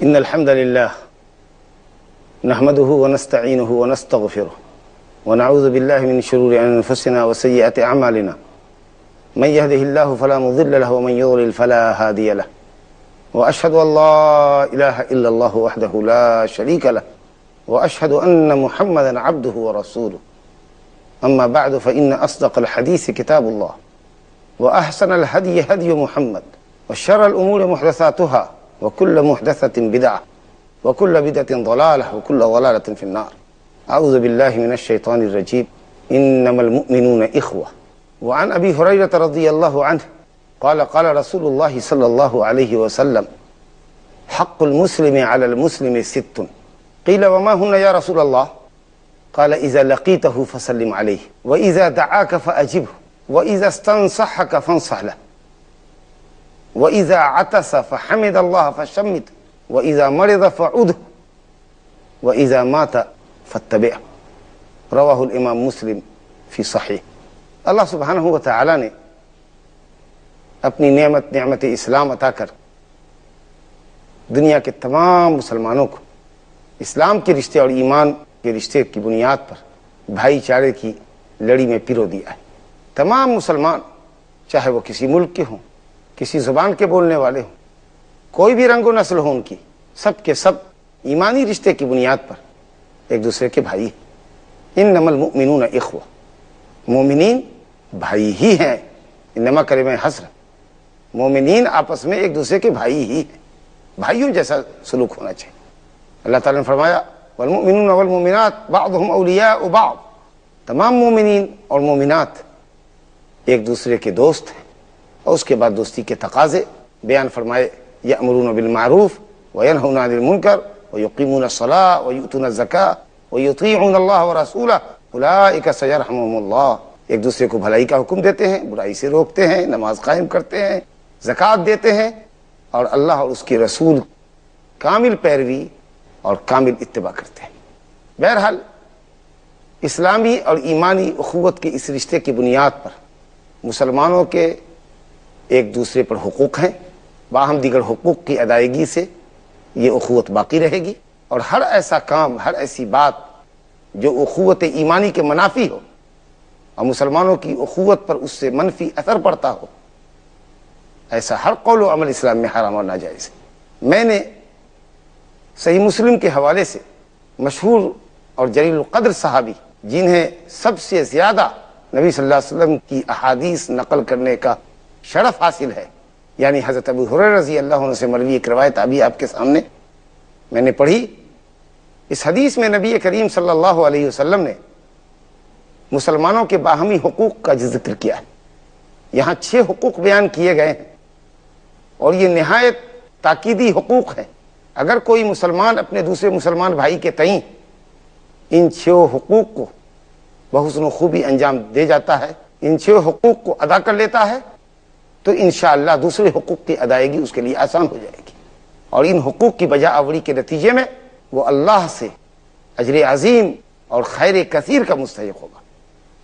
إن الحمد لله نحمده ونستعينه ونستغفره ونعوذ بالله من شرور أنفسنا وسيئات أعمالنا من يهده الله فلا مضل له ومن يضلل فلا هادي له وأشهد أن لا إله إلا الله وحده لا شريك له وأشهد أن محمدا عبده ورسوله أما بعد فإن أصدق الحديث كتاب الله وأحسن الهدي هدي محمد وشر الأمور محدثاتها وكل محدثة بدعة وكل بدعة ضلالة وكل ضلالة في النار أعوذ بالله من الشيطان الرجيم إنما المؤمنون إخوة وعن أبي هريرة رضي الله عنه قال قال رسول الله صلى الله عليه وسلم حق المسلم على المسلم ست قيل وما هن يا رسول الله قال إذا لقيته فسلم عليه وإذا دعاك فأجبه وإذا استنصحك فانصح له وإذا عطس فحمد الله فشمت وإذا مرض فعوده وإذا مات فاتبعه رواہ الامام مسلم فی صحیح۔ اللہ سبحانہ و تعالی نے اپنی نعمت اسلام عطا کر دنیا کے تمام مسلمانوں کو اسلام کے رشتے اور ایمان کے رشتے کی بنیاد پر بھائی چارے کی لڑی میں پیرو دیا ہے۔ تمام مسلمان چاہے وہ کسی ملک کے ہوں، کسی زبان کے بولنے والے ہوں، کوئی بھی رنگ و نسل ہو ان کی، سب کے سب ایمانی رشتے کی بنیاد پر ایک دوسرے کے بھائی ہیں۔ انما المؤمنون اخوہ، مومنین بھائی ہی ہیں۔ انما کلمہ حصر، مومنین آپس میں ایک دوسرے کے بھائی ہی ہیں، بھائیوں جیسا سلوک ہونا چاہیے۔ اللہ تعالیٰ نے فرمایا والمؤمنون والمؤمنات بعضهم اولیاء بعض، تمام مومنین اور مومنات ایک دوسرے کے دوست ہیں۔ اور اس کے بعد دوستی کے تقاضے بیان فرمائے یأمرون بالمعروف وینہون عن المنکر ویقیمون الصلاۃ ویؤتون الزکاۃ ویطیعون اللہ ورسولہ اولئک سیرحمہم اللہ، ایک دوسرے کو بھلائی کا حکم دیتے ہیں، برائی سے روکتے ہیں، نماز قائم کرتے ہیں، زکوٰۃ دیتے ہیں، اور اللہ اور اس کے رسول کامل پیروی اور کامل اتباع کرتے ہیں۔ بہرحال اسلامی اور ایمانی اخوت کے اس رشتے کی بنیاد پر مسلمانوں کے ایک دوسرے پر حقوق ہیں، باہم دیگر حقوق کی ادائیگی سے یہ اخوت باقی رہے گی، اور ہر ایسا کام، ہر ایسی بات جو اخوت ایمانی کے منافی ہو اور مسلمانوں کی اخوت پر اس سے منفی اثر پڑتا ہو، ایسا ہر قول و عمل اسلام میں حرام اور ناجائز ہے۔ میں نے صحیح مسلم کے حوالے سے مشہور اور جلیل القدر صحابی جنہیں سب سے زیادہ نبی صلی اللہ علیہ وسلم کی احادیث نقل کرنے کا شرف حاصل ہے، یعنی حضرت ابو ہریرہ رضی اللہ عنہ سے مروی ایک روایت ابھی آپ کے سامنے میں نے پڑھی۔ اس حدیث میں نبی کریم صلی اللہ علیہ وسلم نے مسلمانوں کے باہمی حقوق کا ذکر کیا ہے۔ یہاں 6 حقوق بیان کیے گئے ہیں، اور یہ نہایت تاکیدی حقوق ہیں۔ اگر کوئی مسلمان اپنے دوسرے مسلمان بھائی کے تئیں ان 6 حقوق کو بحسن و خوبی انجام دے جاتا ہے، ان 6 حقوق کو ادا کر لیتا ہے، تو انشاءاللہ دوسرے حقوق کی ادائیگی اس کے لیے آسان ہو جائے گی، اور ان حقوق کی بجا آوری کے نتیجے میں وہ اللہ سے اجر عظیم اور خیر کثیر کا مستحق ہوگا۔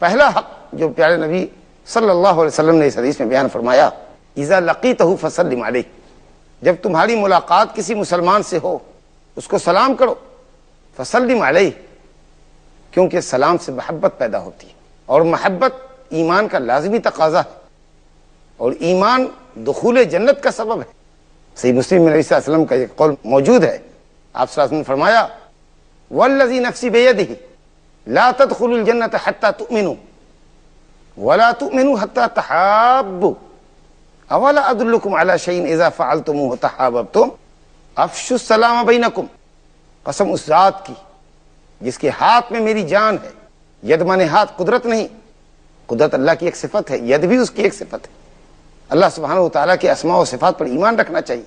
پہلا حق جو پیارے نبی صلی اللہ علیہ وسلم نے اس حدیث میں بیان فرمایا، اذا لقیتہ فسلم علیہ، جب تمہاری ملاقات کسی مسلمان سے ہو اس کو سلام کرو، فسلم علیہ، کیونکہ سلام سے محبت پیدا ہوتی ہے، اور محبت ایمان کا لازمی تقاضا ہے، اور ایمان دخول جنت کا سبب ہے۔ صحیح مسلم میں نبی صلی اللہ علیہ وسلم کا یہ قول موجود ہے۔ آپ صلی اللہ علیہ وسلم نے فرمایا والذی نفسی بیدہ لا تدخلوا الجنة حتى تؤمنوا ولا تؤمنوا حتى تحابوا اولا ادلکم علی شیء اذا فعلتموه تحاببتم افشوا السلام بینکم، قسم اس ذات کی جس کے ہاتھ میں میری جان ہے، ید مانے ہاتھ، قدرت نہیں، قدرت اللہ کی ایک صفت ہے، ید بھی اس کی ایک صفت ہے۔ اللہ سبحانہ و تعالیٰ کے اسماء و صفات پر ایمان رکھنا چاہیے،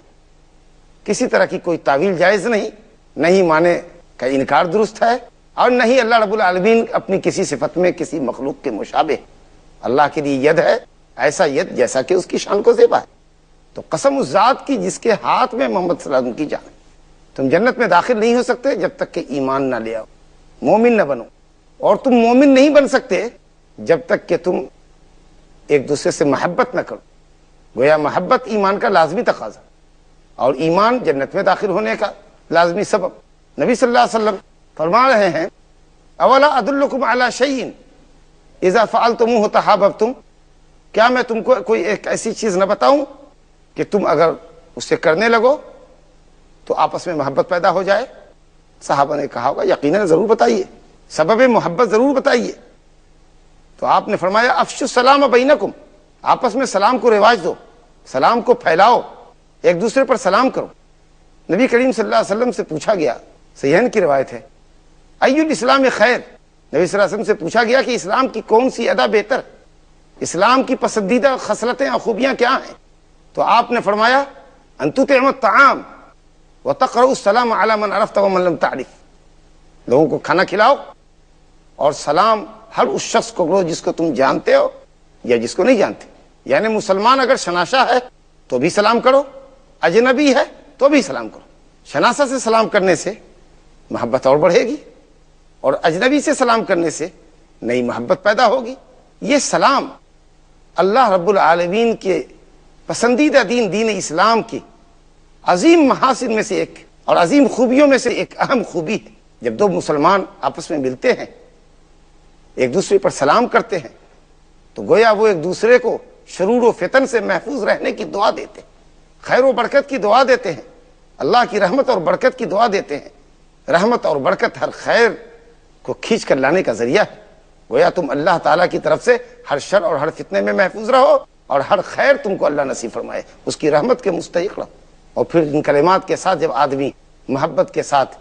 کسی طرح کی کوئی تعویل جائز نہیں، نہیں مانے کا انکار درست ہے، اور نہیں اللہ رب العالمین اپنی کسی صفت میں کسی مخلوق کے مشابہ۔ اللہ کے لیے ید ہے، ایسا ید جیسا کہ اس کی شان کو زیبا ہے۔ تو قسم اس ذات کی جس کے ہاتھ میں محمد صلی اللہ علیہ وسلم کی جان ہے، تم جنت میں داخل نہیں ہو سکتے جب تک کہ ایمان نہ لے آؤ، مومن نہ بنو، اور تم مومن نہیں بن سکتے جب تک کہ تم ایک دوسرے سے محبت نہ کرو۔ گویا محبت ایمان کا لازمی تقاضا، اور ایمان جنت میں داخل ہونے کا لازمی سبب۔ نبی صلی اللہ علیہ وسلم فرما رہے ہیں اولا ادلکم علی شیء اذا فعلتموہ تحاببتم، کیا میں تم کو کوئی ایک ایسی چیز نہ بتاؤں کہ تم اگر اسے کرنے لگو تو آپس میں محبت پیدا ہو جائے؟ صحابہ نے کہا ہوگا یقیناً، ضرور بتائیے، سبب محبت ضرور بتائیے۔ تو آپ نے فرمایا افشوا السلام بینکم، آپس میں سلام کو رواج دو، سلام کو پھیلاؤ، ایک دوسرے پر سلام کرو۔ نبی کریم صلی اللہ علیہ وسلم سے پوچھا گیا، صحیحین کی روایت ہے، ای الاسلام خیر، نبی صلی اللہ علیہ وسلم سے پوچھا گیا کہ اسلام کی کون سی ادا بہتر، اسلام کی پسندیدہ خصلتیں اور خوبیاں کیا ہیں؟ تو آپ نے فرمایا ان تطعم الطعام وتقرأ السلام علی من عرفت ومن لم تعرف، لوگوں کو کھانا کھلاؤ اور سلام ہر اس شخص کو کرو جس کو تم جانتے ہو یا جس کو نہیں جانتے۔ یعنی مسلمان اگر شناسا ہے تو بھی سلام کرو، اجنبی ہے تو بھی سلام کرو۔ شناسا سے سلام کرنے سے محبت اور بڑھے گی، اور اجنبی سے سلام کرنے سے نئی محبت پیدا ہوگی۔ یہ سلام اللہ رب العالمین کے پسندیدہ دین، دین اسلام کی عظیم محاسن میں سے ایک اور عظیم خوبیوں میں سے ایک اہم خوبی ہے۔ جب دو مسلمان آپس میں ملتے ہیں، ایک دوسرے پر سلام کرتے ہیں، تو گویا وہ ایک دوسرے کو شرور و فتن سے محفوظ رہنے کی دعا دیتے ہیں، خیر و برکت کی دعا دیتے ہیں، اللہ کی رحمت اور برکت کی دعا دیتے ہیں۔ رحمت اور برکت ہر خیر کو کھینچ کر لانے کا ذریعہ ہے۔ گویا تم اللہ تعالیٰ کی طرف سے ہر شر اور ہر فتنے میں محفوظ رہو، اور ہر خیر تم کو اللہ نصیب فرمائے، اس کی رحمت کے مستحق رہو۔ اور پھر ان کلمات کے ساتھ جب آدمی محبت کے ساتھ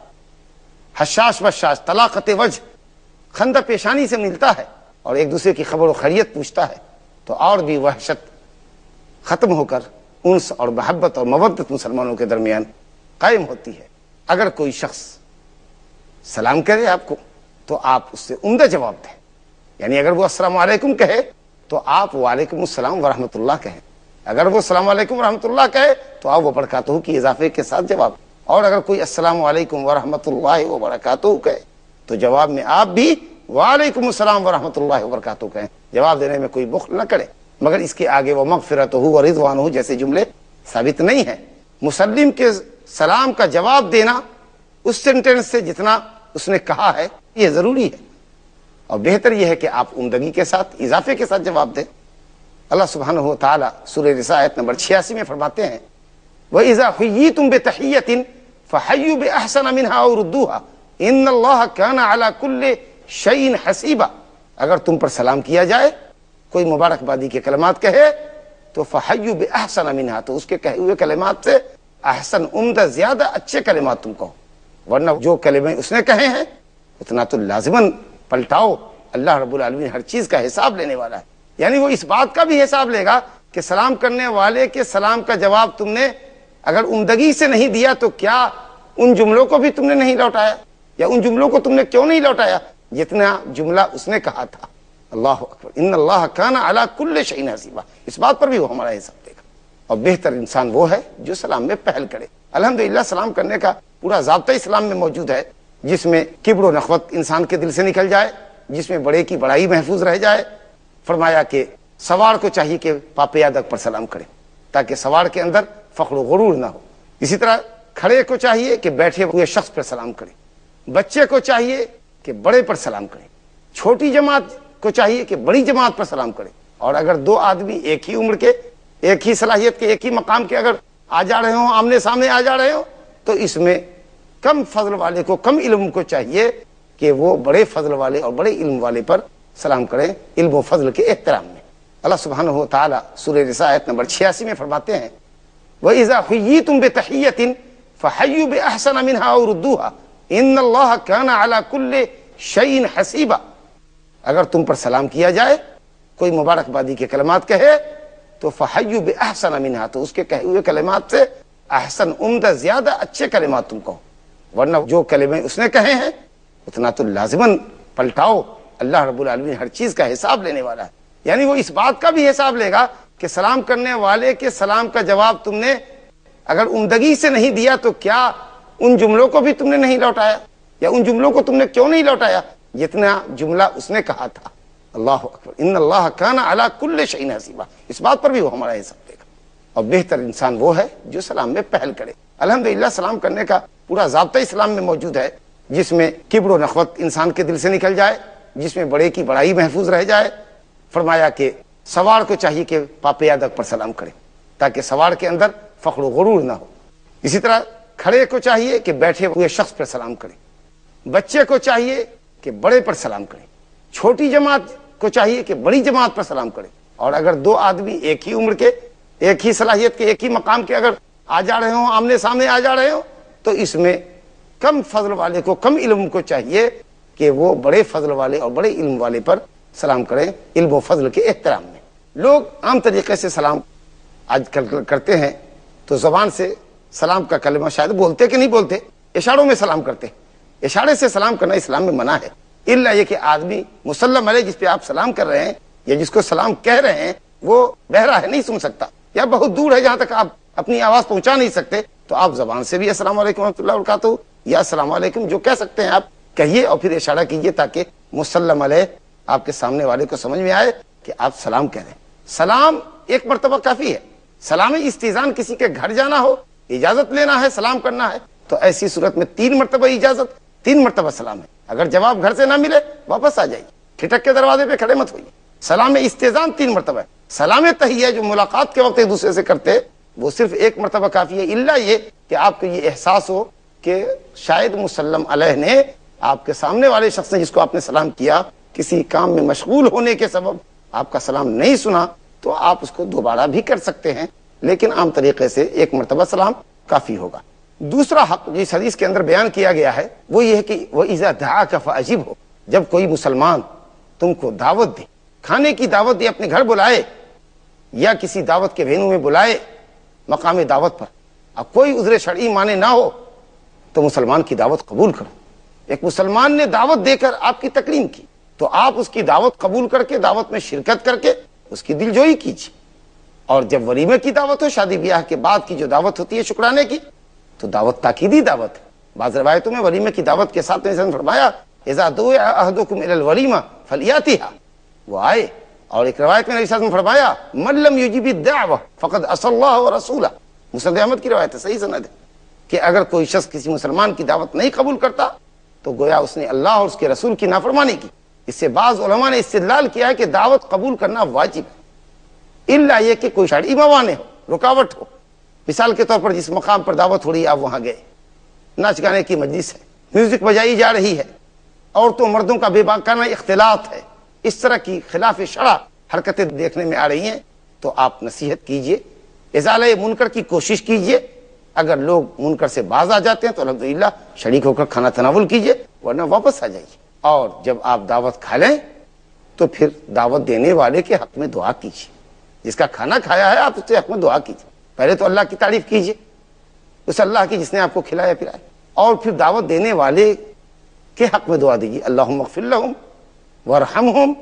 حشاش بشاش طلاقت وجہ خندہ پیشانی سے ملتا ہے اور ایک دوسرے کی خبر و خیریت پوچھتا ہے، تو اور بھی وحشت ختم ہو کر انس اور محبت اور مودت مسلمانوں کے درمیان قائم ہوتی ہے۔ اگر کوئی شخص سلام کرے آپ کو تو آپ اس سے عمدہ جواب دیں، یعنی اگر وہ السلام علیکم کہے تو آپ وعلیکم السلام ورحمۃ اللہ کہیں، اگر وہ السلام علیکم ورحمۃ اللہ کہے تو آپ وبرکاتہ کی اضافے کے ساتھ جواب، اور اگر کوئی السلام علیکم ورحمۃ اللہ وبرکاتہ کہے تو جواب میں آپ بھی وعلیکم السلام ورحمۃ اللہ وبرکاتہ کہیں۔ جواب دینے میں کوئی بخل نہ کرے، مگر اس کے آگے وہ مغفرت ہو اور رضوان ہو جیسے جملے ثابت نہیں ہیں۔ مسلم کے سلام کا جواب دینا اس سینٹینس سے جتنا اس نے کہا ہے یہ ضروری ہے، اور بہتر یہ ہے کہ آپ عمدگی کے ساتھ اضافے کے ساتھ جواب دیں۔ اللہ سبحانہ و تعالی سورہ نساء آیت نمبر 86 میں فرماتے ہیں وَإِذَا حُيِّيتُم بِتَحِيَّةٍ فَحَيُّوا بِأَحْسَنَ مِنْهَا أَوْ رُدُّوهَا إِنَّ اللَّهَ كَانَ عَلَى كُلِّ شَيْءٍ حَسِيبًا، اگر تم پر سلام کیا جائے، کوئی مبارکبادی کے کلمات کہے تو فَحَيُّوا بِأَحْسَنَ مِنْهَا، تو اس کے کہے ہوئے کلمات سے احسن، عمدہ، زیادہ اچھے کلمات تم کہو، ورنہ جو کلمے اس نے کہے ہیں اتنا تو لازماً پلٹاؤ۔ اللہ رب العالمین ہر چیز کا حساب لینے والا ہے، یعنی وہ اس بات کا بھی حساب لے گا کہ سلام کرنے والے کے سلام کا جواب تم نے اگر عمدگی سے نہیں دیا تو کیا ان جملوں کو بھی تم نے نہیں لوٹایا، یا ان جملوں کو تم نے کیوں نہیں لوٹایا جتنا جملہ اس نے کہا تھا۔ اللہ اکبر، ان اللہ کان علی کل شیء حسیبا، اس بات پر بھی وہ ہمارا حساب دے گا۔ اور بہتر انسان وہ ہے جو سلام میں پہل کرے۔ الحمدللہ سلام کرنے کا پورا ضابطہ اسلام میں موجود ہے، جس میں کبر و نخوت انسان کے دل سے نکل جائے، جس میں بڑے کی بڑائی محفوظ رہ جائے۔ فرمایا کہ سوار کو چاہیے کہ پاپیادک پر سلام کرے تاکہ سوار کے اندر فخر و غرور نہ ہو۔ اسی طرح کھڑے کو چاہیے کہ بیٹھے ہوئے شخص پر سلام کرے، بچے کو چاہیے کہ بڑے پر سلام کرے، چھوٹی جماعت کو چاہیے کہ بڑی جماعت پر سلام کرے۔ اور اگر دو آدمی ایک ہی عمر کے، ایک ہی صلاحیت کے، ایک ہی مقام کے اگر آ جا رہے ہوں، آمنے سامنے آ جا رہے ہوں، تو اس میں کم فضل والے کو، کم علم کو چاہیے کہ وہ بڑے فضل والے اور بڑے علم والے پر سلام کریں، علم و فضل کے احترام میں۔ اللہ سبحانہ و تعالی سورہ نساء آیت نمبر 86 میں فرماتے ہیں وَإِذَا حُيِّيتُم بِتَحِيَّةٍ فَحَيُّوا بِأَحْسَنَ مِنْهَا أَوْ رُدُّوهَا إِنَّ اللَّهَ كَانَ عَلَى كُلِّ شَيْءٍ حَسِيبًا، اگر تم پر سلام کیا جائے، کوئی مبارکبادی کے کلمات کہے تو فَحَيُّوا بِأَحْسَنَ مِنْهَا، تو اس کے کہے ہوئے کلمات سے احسن، عمدہ، زیادہ اچھے کلمات تم کہو، ورنہ جو کلمے اس نے کہے ہیں اتنا تو لازماً پلٹاؤ۔ اللہ رب العالمین ہر چیز کا حساب لینے والا ہے، یعنی وہ اس بات کا بھی حساب لے گا کہ سلام کرنے والے کے سلام کا جواب تم نے اگر عمدگی سے نہیں دیا تو کیا ان جملوں کو بھی تم نے نہیں لوٹایا، یا ان جملوں کو تم نے کیوں نہیں لوٹایا جتنا جملہ اس نے کہا تھا۔ اللہ اکبر، ان اللہ کان علی کل شیء حسیبا، اس بات پر بھی وہ ہمارا حساب دے گا۔ اور بہتر انسان وہ ہے جو سلام میں پہل کرے۔ الحمدللہ سلام کرنے کا پورا ضابطہ اسلام میں موجود ہے، جس میں کبر و نخوت انسان کے دل سے نکل جائے، جس میں بڑے کی بڑائی محفوظ رہ جائے۔ فرمایا کہ سوار کو چاہیے کہ پاپے ادب پر سلام کرے تاکہ سوار کے اندر فخر و غرور نہ ہو۔ اسی طرح کھڑے کو چاہیے کہ بیٹھے ہوئے شخص پر سلام کرے، بچے کو چاہیے کہ بڑے پر سلام کرے، چھوٹی جماعت کو چاہیے کہ بڑی جماعت پر سلام کرے۔ اور اگر دو آدمی ایک ہی عمر کے، ایک ہی صلاحیت کے، ایک ہی مقام کے اگر آ جا رہے ہوں، آمنے سامنے آ جا رہے ہوں، تو اس میں کم فضل والے کو، کم علم کو چاہیے کہ وہ بڑے فضل والے اور بڑے علم والے پر سلام کریں، علم و فضل کے احترام میں۔ لوگ عام طریقے سے سلام آج کل کرتے ہیں تو زبان سے سلام کا کلمہ شاید بولتے کہ نہیں بولتے، اشاروں میں سلام کرتے۔ اشارے سے سلام کرنا اسلام میں منع ہے، الا یہ کہ آدمی مسلم علیہ جس پہ آپ سلام کر رہے ہیں یا جس کو سلام کہہ رہے ہیں وہ بہرا ہے، نہیں سن سکتا، یا بہت دور ہے جہاں تک آپ اپنی آواز پہنچا نہیں سکتے، تو آپ زبان سے بھی السلام علیکم ورحمۃ اللہ وبرکاتہ یا السلام علیکم جو کہہ سکتے ہیں آپ کہیے، اور پھر اشارہ کیجیے تاکہ مسلم علیہ آپ کے سامنے والے کو سمجھ میں آئے کہ آپ سلام کہہ رہے ہیں۔ سلام ایک مرتبہ کافی ہے۔ سلام استئذان، کسی کے گھر جانا ہو، اجازت لینا ہے، سلام کرنا ہے، تو ایسی صورت میں 3 مرتبہ اجازت، 3 مرتبہ سلام ہے۔ اگر جواب گھر سے نہ ملے واپس آ جائیے، ٹھٹک کے دروازے پہ کھڑے مت ہوئیے۔ سلام استئذان 3 مرتبہ ہے۔ سلام تحیہ جو ملاقات کے وقت ایک دوسرے سے کرتے وہ صرف 1 مرتبہ کافی ہے، الا یہ کہ آپ کو یہ احساس ہو کہ شاید مسلم علیہ نے آپ کے سامنے والے شخص نے جس کو آپ نے سلام کیا کسی کام میں مشغول ہونے کے سبب آپ کا سلام نہیں سنا، تو آپ اس کو دوبارہ بھی کر سکتے ہیں، لیکن عام طریقے سے 1 مرتبہ سلام کافی ہوگا۔ دوسرا حق جو اس حدیث کے اندر بیان کیا گیا ہے وہ یہ ہے کہ وَإِذَا دَعَاكَ فَأَجِبْهُ، جب کوئی مسلمان تم کو دعوت دے، کھانے کی دعوت دے، اپنے گھر بلائے یا کسی دعوت کے وینو میں بلائے مقام دعوت پر، اب کوئی عذر شرعی مانے نہ ہو تو مسلمان کی دعوت قبول کرو۔ ایک مسلمان نے دعوت دے کر آپ کی تکریم کی تو آپ اس کی دعوت قبول کر کے، دعوت میں شرکت کر کے اس کی دل جوئی کیجیے۔ اور جب ولیمے کی دعوت ہو، شادی بیاہ کے بعد کی جو دعوت ہوتی ہے شکرانے کی، تو دعوت تاکیدی دعوت ہے۔ بعض روایتوں میں ولیمے کی دعوت کے ساتھ نے فرمایا اذا دعا احدکم الی الولیمہ فلیاتیھا، وہ آئے۔ اور ایک روایت میں نبی صلی اللہ علیہ وسلم فرمایا من لم یجب الدعوہ فقد عصی اللہ ورسولہ، مسند احمد کی روایت ہے، صحیح سند ہے، کہ اگر کوئی شخص کسی مسلمان کی دعوت نہیں قبول کرتا تو گویا اس نے اللہ اور اس کے رسول کی نافرمانی کی۔ اس سے بعض علماء نے استدلال کیا ہے کہ دعوت قبول کرنا واجب ہے، الا یہ کہ کوئی شرعی موانع ہو، رکاوٹ ہو۔ مثال کے طور پر جس مقام پر دعوت ہو رہی ہے آپ وہاں گئے، ناچ گانے کی مجلس ہے، میوزک بجائی جا رہی ہے، عورتوں مردوں کا بے باکانہ اختلاط ہے، اس طرح کی خلاف شرع حرکتیں دیکھنے میں آ رہی ہیں، تو آپ نصیحت کیجئے، ازالہ منکر کی کوشش کیجئے۔ اگر لوگ منکر سے باز آ جاتے ہیں تو الحمدللہ شریک ہو کر کھانا تناول کیجئے، ورنہ واپس آ جائیے۔ اور جب آپ دعوت کھا لیں تو پھر دعوت دینے والے کے حق میں دعا کیجئے، جس کا کھانا کھایا ہے آپ اس کے حق میں دعا کیجئے۔ پہلے تو اللہ کی تعریف کیجئے، اس اللہ کی جس نے آپ کو کھلایا پلایا، اور پھر دعوت دینے والے کے حق میں دعا دیجیے، اللہم اغفر لہم وارحمہم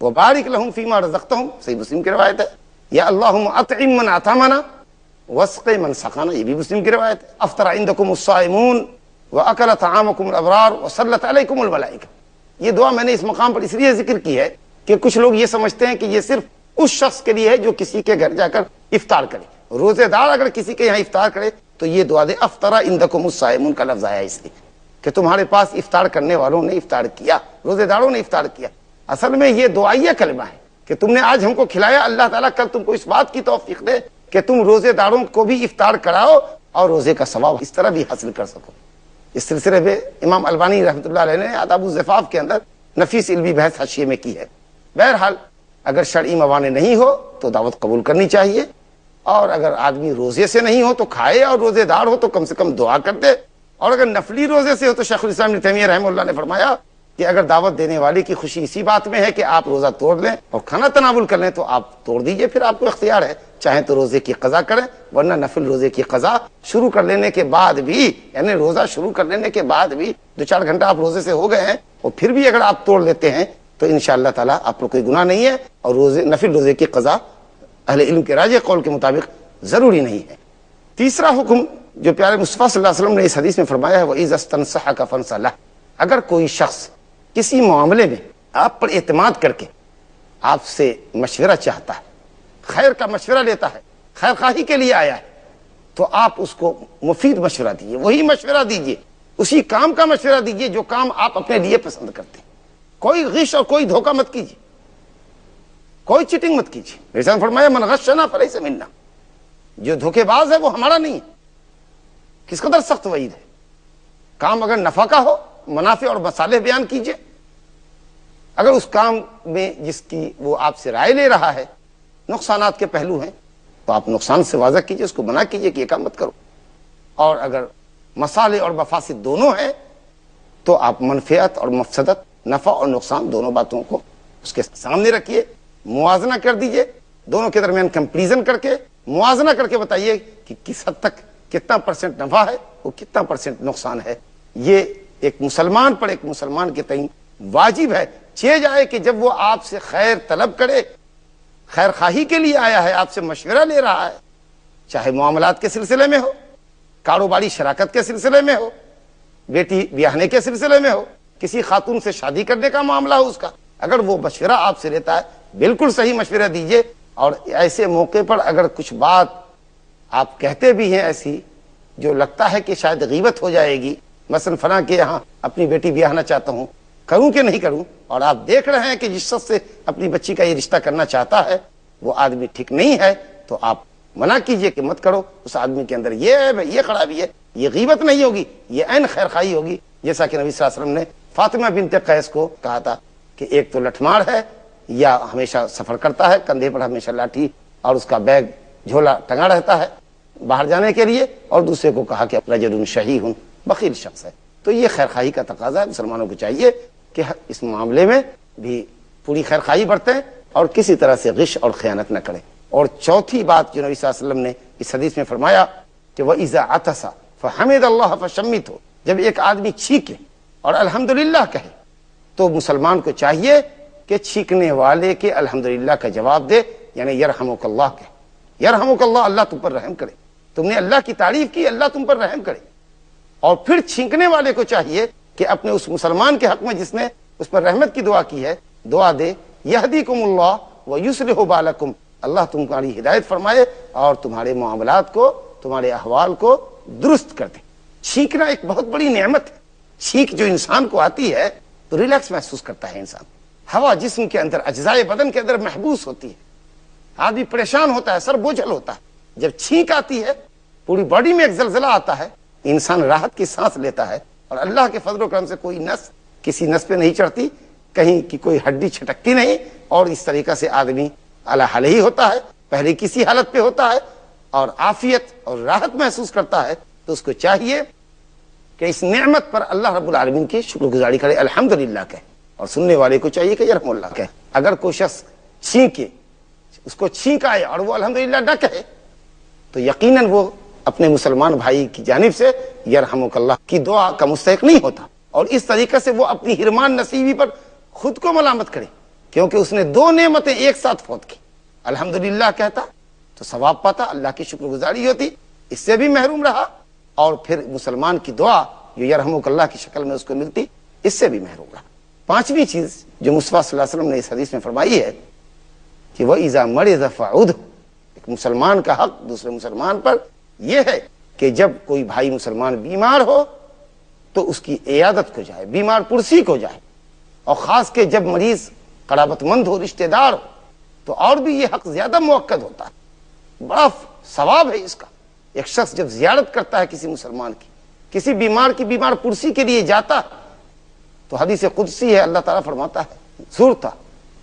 وبارک لہم فیما رزقتہم، صحیح مسلم کی روایت ہے، یا اللہم اطعم من اطعمنا واسق من سقانا، یہ بھی مسلم کی روایت ہے، افطر عندکم الصائمون واکل طعامکم الابرار وصلت علیکم الملائکہ۔ یہ دعا میں نے اس مقام پر اس لیے ذکر کی ہے کہ کچھ لوگ یہ سمجھتے ہیں کہ یہ صرف اس شخص کے لیے ہے جو کسی کے گھر جا کر افطار کرے، روزے دار اگر کسی کے یہاں افطار کرے تو یہ دعا دے، افطر عندکم الصائمون کا لفظ آیا اس لیے کہ تمہارے پاس افطار کرنے والوں نے افطار کیا، روزے داروں نے افطار کیا۔ اصل میں یہ دعائیہ کلمہ ہے کہ تم نے آج ہم کو کھلایا، اللہ تعالیٰ کل تم کو اس بات کی توفیق دے کہ تم روزے داروں کو بھی افطار کراؤ اور روزے کا ثواب اس طرح بھی حاصل کر سکو۔ اس سلسلے میں امام البانی رحمۃ اللہ علیہ نے آداب الزفاف کے اندر نفیس علمی بحث حاشیے میں کی ہے۔ بہرحال اگر شرعی موانع نہیں ہو تو دعوت قبول کرنی چاہیے، اور اگر آدمی روزے سے نہیں ہو تو کھائے، اور روزے دار ہو تو کم سے کم دعا کر دے، اور اگر نفلی روزے سے ہو تو شیخ الاسلام ابن تیمیہ رحمہ اللہ نے فرمایا کہ اگر دعوت دینے والے کی خوشی اسی بات میں ہے کہ آپ روزہ توڑ لیں اور کھانا تناول کر لیں تو آپ توڑ دیجئے، پھر آپ کو اختیار ہے، چاہیں تو روزے کی قضا کریں، ورنہ نفل روزے کی قضا شروع کر لینے کے بعد بھی، یعنی روزہ شروع کر لینے کے بعد بھی 2-4 گھنٹہ آپ روزے سے ہو گئے ہیں اور پھر بھی اگر آپ توڑ لیتے ہیں تو انشاءاللہ تعالیٰ آپ کو کوئی گناہ نہیں ہے، اور نفل روزے کی قضا اہل علم کے راجح قول کے مطابق ضروری نہیں ہے۔ تیسرا حکم جو پیارے مصطفیٰ صلی اللہ علیہ وسلم نے اس حدیث میں فرمایا ہے، وَإِذَا اسْتَنصَحَكَ فَانصَحْ لَهُ، اگر کوئی شخص کسی معاملے میں آپ پر اعتماد کر کے آپ سے مشورہ چاہتا ہے، خیر کا مشورہ لیتا ہے، خیر خواہی کے لیے آیا ہے تو آپ اس کو مفید مشورہ دیجیے، وہی مشورہ دیجیے، اسی کام کا مشورہ دیجیے جو کام آپ اپنے لیے پسند کرتے ہیں۔ کوئی غش اور کوئی دھوکہ مت کیجیے، کوئی چیٹنگ مت کیجیے۔ نبی نے فرمایا من غشنا فلیس منا، جو دھوکے باز ہے وہ ہمارا نہیں ہے۔ کس قدر سخت وعید ہے۔ کام اگر نفع کا ہو، منافع اور مصالح بیان کیجیے، اگر اس کام میں جس کی وہ آپ سے رائے لے رہا ہے نقصانات کے پہلو ہیں تو آپ نقصان سے واضح کیجیے، اس کو منع کیجیے کہ یہ کام مت کرو، اور اگر مصالح اور مفاسد دونوں ہیں تو آپ منفعت اور مفسدت، نفع اور نقصان دونوں باتوں کو اس کے سامنے رکھیے، موازنہ کر دیجئے، دونوں کے درمیان کمپیریزن کر کے موازنہ کر کے بتائیے کہ کس حد تک کتنا پرسنٹ نفع ہے وہ کتنا پرسنٹ نقصان ہے۔ یہ ایک مسلمان پر، ایک مسلمان کے تئیں واجب ہے، چہ جائے کہ جب وہ آپ سے خیر طلب کرے، خیر خواہی کے لیے آیا ہے، آپ سے مشورہ لے رہا ہے، چاہے معاملات کے سلسلے میں ہو، کاروباری شراکت کے سلسلے میں ہو، بیٹی بیاہنے کے سلسلے میں ہو، کسی خاتون سے شادی کرنے کا معاملہ ہو، اس کا اگر وہ مشورہ آپ سے لیتا ہے بالکل صحیح مشورہ دیجئے۔ اور ایسے موقع پر اگر کچھ بات آپ کہتے بھی ہیں ایسی جو لگتا ہے کہ شاید غیبت ہو جائے گی، مثلا فلاں کے یہاں اپنی بیٹی بیاہنا چاہتا ہوں، کروں کہ نہیں کروں، اور آپ دیکھ رہے ہیں کہ جس شخص سے اپنی بچی کا یہ رشتہ کرنا چاہتا ہے وہ آدمی ٹھیک نہیں ہے، تو آپ منع کیجئے کہ مت کرو، اس آدمی کے اندر یہ ہے، یہ خرابی ہے، یہ غیبت نہیں ہوگی، یہ عین خیر خواہی ہوگی۔ جیسا کہ نبی صلی اللہ علیہ وسلم نے فاطمہ بنت قیس کو کہا تھا کہ ایک تو لٹھمار ہے یا ہمیشہ سفر کرتا ہے، کندھے پر ہمیشہ لاٹھی اور اس کا بیگ جھولا ٹنگا رہتا ہے باہر جانے کے لیے، اور دوسرے کو کہا کہ رجل شحیح، بخیل شخص ہے۔ تو یہ خیر خواہی کا تقاضا ہے، مسلمانوں کو چاہیے کہ اس معاملے میں بھی پوری خیر خواہی برتیں اور کسی طرح سے غش اور خیانت نہ کریں۔ اور چوتھی بات جو نبی صلی اللہ علیہ وسلم نے اس حدیث میں فرمایا کہ وَإِذَا عَطَسَ فَحَمِدَ اللَّهَ فَشَمِّتْهُ، جب ایک آدمی چھینکے اور الحمدللہ کہے تو مسلمان کو چاہیے کہ چھینکنے والے کے الحمدللہ کا جواب دے، یعنی یرحمک اللہ کہے، یرحمک اللہ، اللہ تم پر رحم کرے، تم نے اللہ کی تعریف کی، اللہ تم پر رحم کرے۔ اور پھر چھینکنے والے کو چاہیے کہ اپنے اس مسلمان کے حق میں جس نے اس پر رحمت کی دعا کی ہے دعا دے، یہدیکم اللہ ویصلح بالکم، اللہ تمہاری ہدایت فرمائے اور تمہارے معاملات کو، تمہارے احوال کو درست کر دے۔ چھینکنا ایک بہت بڑی نعمت ہے۔ چھینک جو انسان کو آتی ہے تو ریلیکس محسوس کرتا ہے انسان، ہوا جسم کے اندر، اجزائے بدن کے اندر محبوس ہوتی ہے، آدمی پریشان ہوتا ہے، سر بوجھل ہوتا ہے۔ جب چھینک آتی ہے پوری باڈی میں ایک زلزلہ آتا ہے، انسان راحت کی سانس لیتا ہے، اور اللہ کے فضل و کرم سے کوئی نس کسی نس پہ نہیں چڑھتی، کہیں کی کوئی ہڈی چھٹکتی نہیں، اور اس طریقہ سے آدمی علی حال ہی ہوتا ہے، پہلے کسی حالت پہ ہوتا ہے اور عافیت اور راحت محسوس کرتا ہے، تو اس کو چاہیے کہ اس نعمت پر اللہ رب العالمین کی شکر گزاری کرے، الحمدللہ کہے، اور سننے والے کو چاہیے کہ یرحم اللہ کہے۔ اگر کوئی شخص چھینکے، اس کو چھینک آئے اور وہ الحمدللہ نہ کہے تو یقیناً وہ اپنے مسلمان بھائی کی جانب سے یرحمک اللہ کی دعا کا مستحق نہیں ہوتا، اور اس طریقے سے وہ اپنی حرمان نصیبی پر خود کو ملامت کرے، کیونکہ اس نے دو نعمتیں ایک ساتھ فوت کی۔ الحمدللہ کہتا تو ثواب پاتا، اللہ کی شکر گزاری ہوتی، اس سے بھی محروم رہا، اور پھر مسلمان کی دعا جو یرحمک اللہ کی شکل میں اس کو ملتی، اس سے بھی محروم رہا۔ پانچویں چیز جو مصطفیٰ صلی اللہ علیہ وسلم نے اس حدیث میں فرمائی ہے کہ وَإِذَا مَرِضَ فَعُودْهُ، ایک مسلمان کا حق دوسرے مسلمان پر یہ ہے کہ جب کوئی بھائی مسلمان بیمار ہو تو اس کی عیادت کو جائے، بیمار پرسی کو جائے، اور خاص کہ جب مریض قرابت مند ہو، رشتہ دار ہو، تو اور بھی یہ حق زیادہ موقع ہوتا ہے، بڑا ثواب ہے اس کا۔ ایک شخص جب زیارت کرتا ہے کسی مسلمان کی، کسی بیمار کی بیمار پرسی کے لیے جاتا ہے، تو حدیث قدسی ہے، اللہ تعالیٰ فرماتا ہے زورتا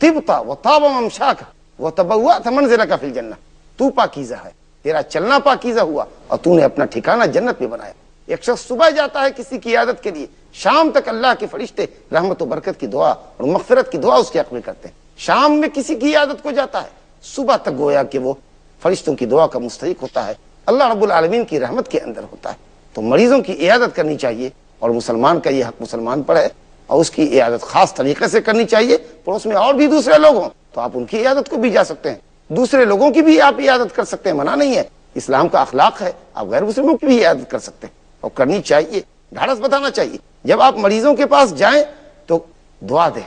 طبتا وطاب ممشاک وتبوأت منزلک فی الجنہ، تو پاکیزہ ہے، تیرا چلنا پاکیزہ ہوا اور تو نے اپنا ٹھکانہ جنت میں بنایا۔ ایک شخص صبح جاتا ہے کسی کی عیادت کے لیے، شام تک اللہ کے فرشتے رحمت و برکت کی دعا اور مغفرت کی دعا اس کے حق میں کرتے ہیں۔ شام میں کسی کی عیادت کو جاتا ہے، صبح تک گویا کہ وہ فرشتوں کی دعا کا مستحق ہوتا ہے، اللہ رب العالمین کی رحمت کے اندر ہوتا ہے۔ تو مریضوں کی عیادت کرنی چاہیے، اور مسلمان کا یہ حق مسلمان پر ہے، اور اس کی عیادت خاص طریقے سے کرنی چاہیے۔ پڑوس میں اور بھی دوسرے لوگ ہوں تو آپ ان کی عیادت کو بھی جا سکتے ہیں، دوسرے لوگوں کی بھی آپ عیادت کر سکتے ہیں، منع نہیں ہے، اسلام کا اخلاق ہے، آپ غیر مسلموں کی بھی عیادت کر سکتے ہیں، اور کرنی چاہیے، ڈھارس بتانا چاہیے۔ جب آپ مریضوں کے پاس جائیں تو دعا دیں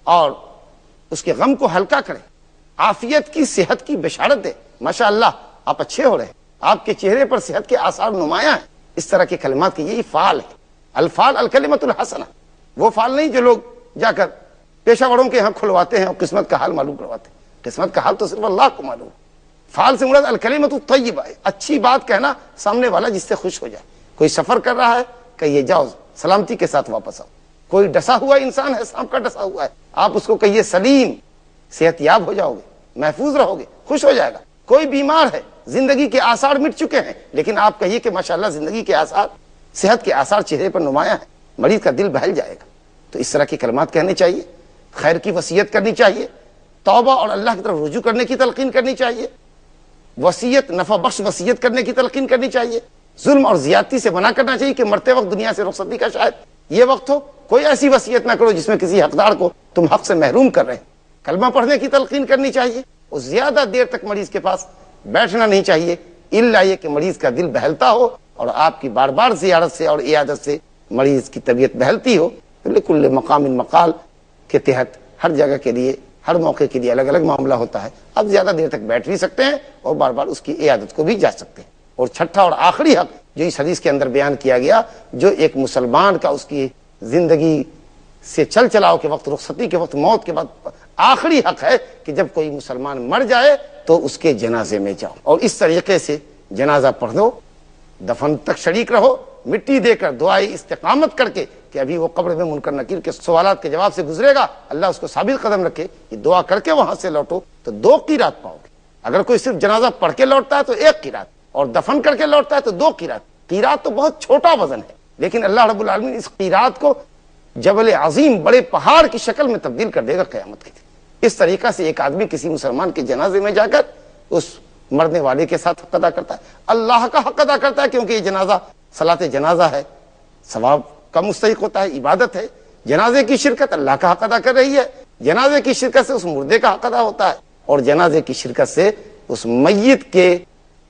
اور اس کے غم کو ہلکا کریں، عافیت کی، صحت کی بشارت دیں۔ ماشاء اللہ آپ اچھے ہو رہے ہیں، آپ کے چہرے پر صحت کے آثار نمایاں ہیں. اس طرح کے کلمات کی یہی فعال ہے. الفال الکلمۃ الحسنہ، وہ فعال نہیں جو لوگ جا کر پیشہ وروں کے یہاں کھلواتے ہیں اور قسمت کا حال معلوم کرواتے ہیں. قسمت کا حال تو صرف اللہ کو معلوم. فعال سے مراد الکلمۃ الطیبہ، اچھی بات کہنا سامنے والا جس سے خوش ہو جائے. کوئی سفر کر رہا ہے کہیے جاؤ سلامتی کے ساتھ واپس آؤ. کوئی ڈسا ہوا انسان ہے، سانپ کا ڈسا ہوا ہے، آپ اس کو کہیے سلیم، صحت یاب ہو جاؤ گے، محفوظ رہو گے، خوش ہو جائے گا. کوئی بیمار ہے، زندگی کے آثار مٹ چکے ہیں، لیکن آپ کہیے کہ ماشاءاللہ زندگی کے آثار، صحت کے آثار چہرے پر نمایاں ہیں، مریض کا دل بہل جائے گا. تو اس طرح کے کلمات کہنے چاہیے، خیر کی وصیت کرنی چاہیے، توبہ اور اللہ کی طرف رجوع کرنے کی تلقین کرنی چاہیے، وصیت نفع بخش وصیت کرنے کی تلقین کرنی چاہیے، ظلم اور زیادتی سے منع کرنا چاہیے کہ مرتے وقت دنیا سے رخصتی کا شاید یہ وقت ہو. کوئی ایسی وصیت نہ کرو جس میں کسی حقدار کو تم حق سے محروم کر رہے ہیں. کلمہ پڑھنے کی تلقین کرنی چاہیے، اور زیادہ دیر تک مریض کے پاس بیٹھنا نہیں چاہیے الا یہ کہ مریض کا دل بہلتا ہو اور آپ کی بار بار زیارت سے اور عیادت سے مریض کی طبیعت بہلتی ہو. لکل مقام مقال کے تحت ہر جگہ کے لیے، ہر موقع کے لیے الگ الگ معاملہ ہوتا ہے. آپ زیادہ دیر تک بیٹھ بھی سکتے ہیں اور بار بار اس کی عیادت کو بھی جا سکتے ہیں. اور چھٹا اور آخری حق جو اس حدیث کے اندر بیان کیا گیا، جو ایک مسلمان کا اس کی زندگی سے چل چلاؤ کے وقت، رخصتی کے وقت، موت کے بعد آخری حق ہے کہ جب کوئی مسلمان مر جائے تو اس کے جنازے میں جاؤ اور اس طریقے سے جنازہ پڑھ دو، دفن تک شریک رہو، مٹی دے کر دعائی استقامت کر کے کہ ابھی وہ قبر میں منکر نکیر کے سوالات کے جواب سے گزرے گا، اللہ اس کو ثابت قدم رکھے، یہ دعا کر کے وہاں سے لوٹو تو 2 قیرات پاؤ گے. اگر کوئی صرف جنازہ پڑھ کے لوٹتا ہے تو 1 قیرات، اور دفن کر کے لوٹتا ہے تو 2 قیرات. قیرات تو بہت چھوٹا وزن ہے، لیکن اللہ رب العالمین اس قیرات کو جبل عظیم، بڑے پہاڑ کی شکل میں تبدیل کر دے گا قیامت کے دن. اس طریقہ سے ایک آدمی کسی مسلمان کے جنازے میں جا کر اس مرنے والے کے ساتھ حق ادا کرتا ہے، اللہ کا حق ادا کرتا ہے، کیونکہ یہ جنازہ صلاۃ جنازہ ہے، ثواب کا مستحق ہوتا ہے، عبادت ہے. جنازے کی شرکت اللہ کا حق ادا کر رہی ہے، جنازے کی شرکت سے اس مردے کا حق ادا ہوتا ہے، اور جنازے کی شرکت سے اس میت کے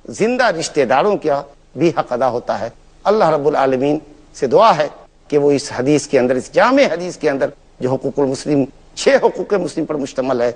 زندہ رشتہ داروں کا بھی حق ادا ہوتا ہے. اللہ رب العالمین سے دعا ہے کہ وہ اس حدیث کے اندر، اس جامع حدیث کے اندر جو حقوق المسلم 6 حقوق مسلم پر مشتمل ہے،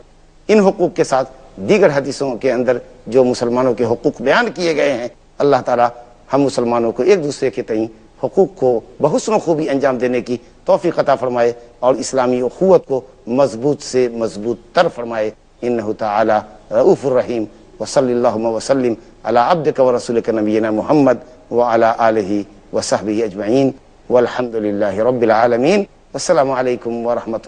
ان حقوق کے ساتھ دیگر حدیثوں کے اندر جو مسلمانوں کے حقوق بیان کیے گئے ہیں، اللہ تعالی ہم مسلمانوں کو ایک دوسرے کے تئیں حقوق کو بحسن و خوبی انجام دینے کی توفیق عطا فرمائے اور اسلامی اخوت کو مضبوط سے مضبوط تر فرمائے. انہ تعالی رؤوف الرحیم. وصلی اللہم وسلم علی عبدک ورسولک نبینا محمد وعلی آلہ وصحبہ اجمعین والحمد للہ رب العالمین. والسلام علیکم ورحمۃ